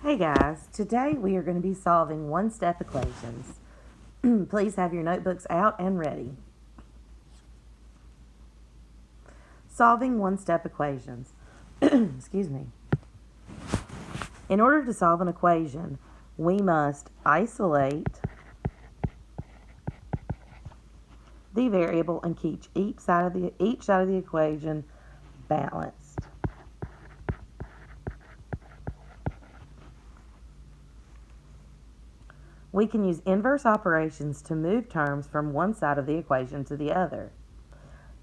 Hey guys, today we are going to be solving one-step equations. Please have your notebooks out and ready. Solving one-step equations. Excuse me. In order to solve an equation, we must isolate the variable and keep each side of the equation balanced. We can use inverse operations to move terms from one side of the equation to the other.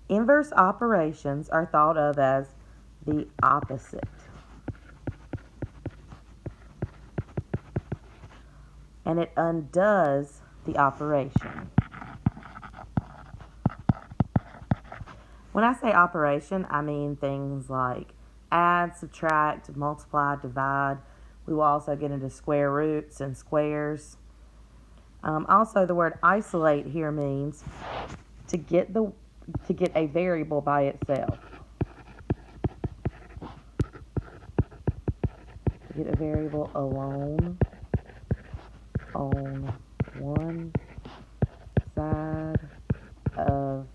Inverse operations are thought of as the opposite. And it undoes the operation. When I say operation, I mean things like add, subtract, multiply, divide. We will also get into square roots and squares. Also, the word isolate here means to get a variable by itself. To get a variable alone on one side of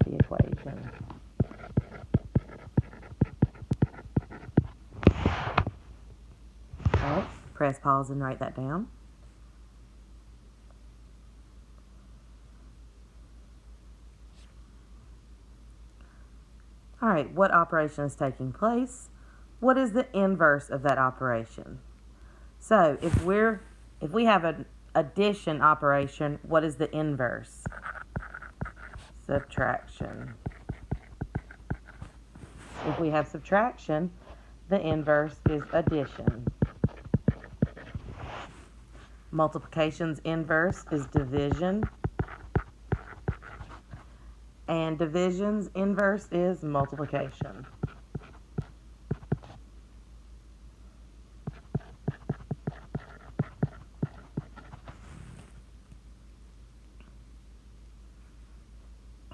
the equation. Okay, press pause and write that down. All right, what operation is taking place? What is the inverse of that operation? So if we have an addition operation, what is the inverse? Subtraction. If we have subtraction, the inverse is addition. Multiplication's inverse is division. And division's inverse is multiplication.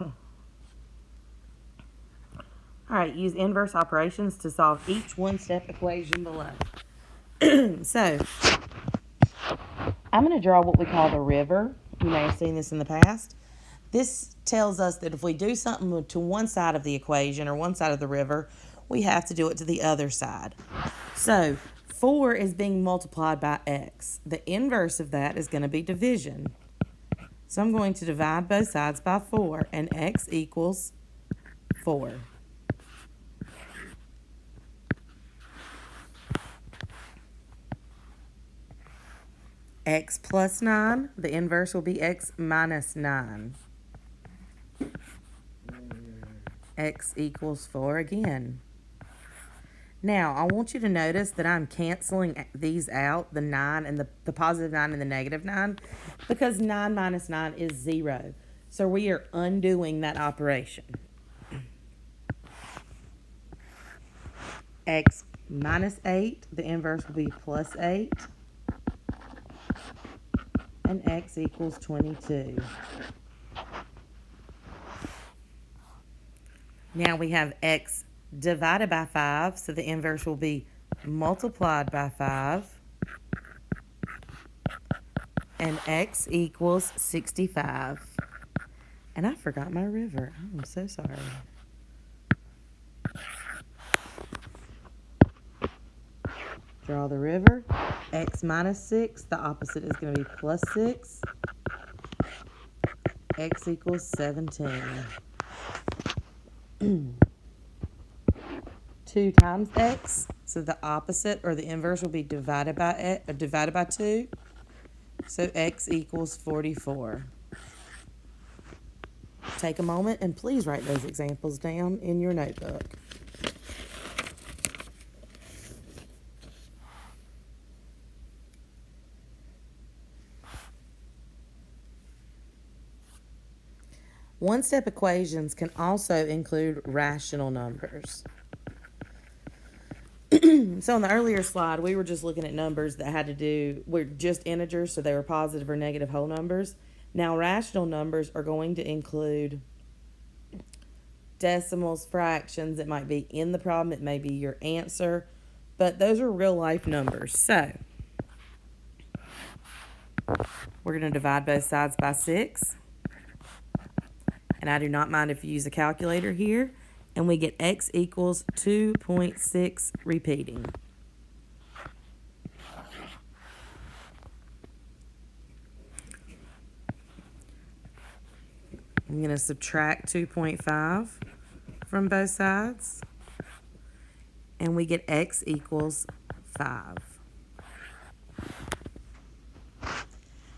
All right, use inverse operations to solve each one-step equation below. So, I'm going to draw what we call the river. You may have seen this in the past. This tells us that if we do something to one side of the equation or one side of the river, we have to do it to the other side. So, 4 is being multiplied by x. The inverse of that is going to be division. So, I'm going to divide both sides by 4, and x equals 4. X plus 9, the inverse will be x minus 9. X equals 4 again. Now, I want you to notice that I'm canceling these out, the 9 and the positive 9 and the negative 9, because 9 minus 9 is 0. So we are undoing that operation. X minus 8, the inverse will be plus 8. And x equals 22. Now we have x divided by 5, so the inverse will be multiplied by 5. And x equals 65. And I forgot my river. I'm so sorry. Draw the river. X minus 6, the opposite is going to be plus 6. X equals 17. 2 times x, so the opposite or the inverse will be divided by 2. So x equals 44. Take a moment and please write those examples down in your notebook. One-step equations can also include rational numbers. So on the earlier slide, we were just looking at numbers that were just integers, so they were positive or negative whole numbers. Now, rational numbers are going to include decimals, fractions. It might be in the problem. It may be your answer. but those are real life numbers. So we're going to divide both sides by 6. And I do not mind if you use a calculator here. And we get x equals 2.6 repeating. I'm going to subtract 2.5 from both sides. And we get x equals 5.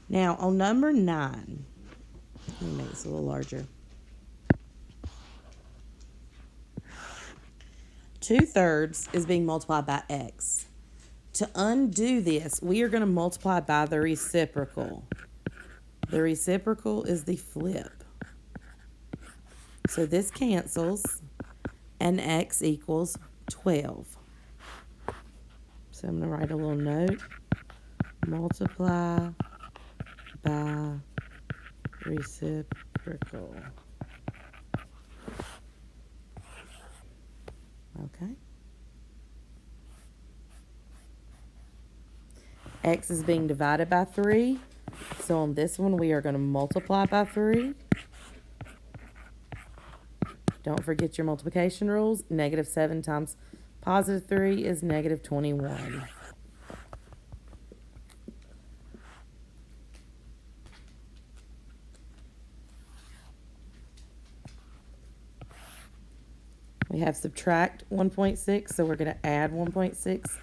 Now, on number 9, let me make this a little larger. 2/3 is being multiplied by x. To undo this, we are going to multiply by the reciprocal. The reciprocal is the flip. So this cancels, and x equals 12. So I'm going to write a little note. Multiply by reciprocal. Okay. X is being divided by 3. So on this one, we are going to multiply by 3. Don't forget your multiplication rules. -7 times +3 is -21. We have subtract 1.6, so we're going to add 1.6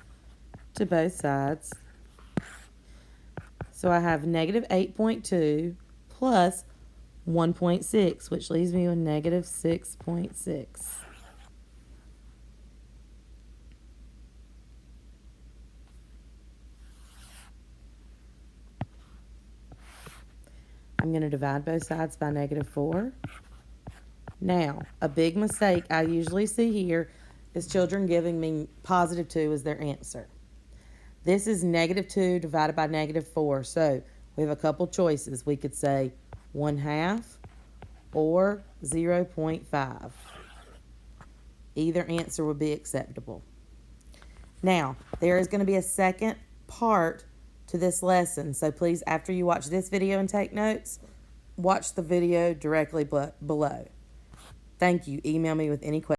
to both sides. So I have -8.2 plus 1.6, which leaves me with -6.6. I'm going to divide both sides by -4. Now, a big mistake I usually see here is children giving me +2 as their answer. This is -2 divided by -4. So we have a couple choices. We could say 1/2 or 0.5. Either answer would be acceptable. Now, there is going to be a second part to this lesson. So please, after you watch this video and take notes, watch the video directly below. Thank you. Email me with any questions.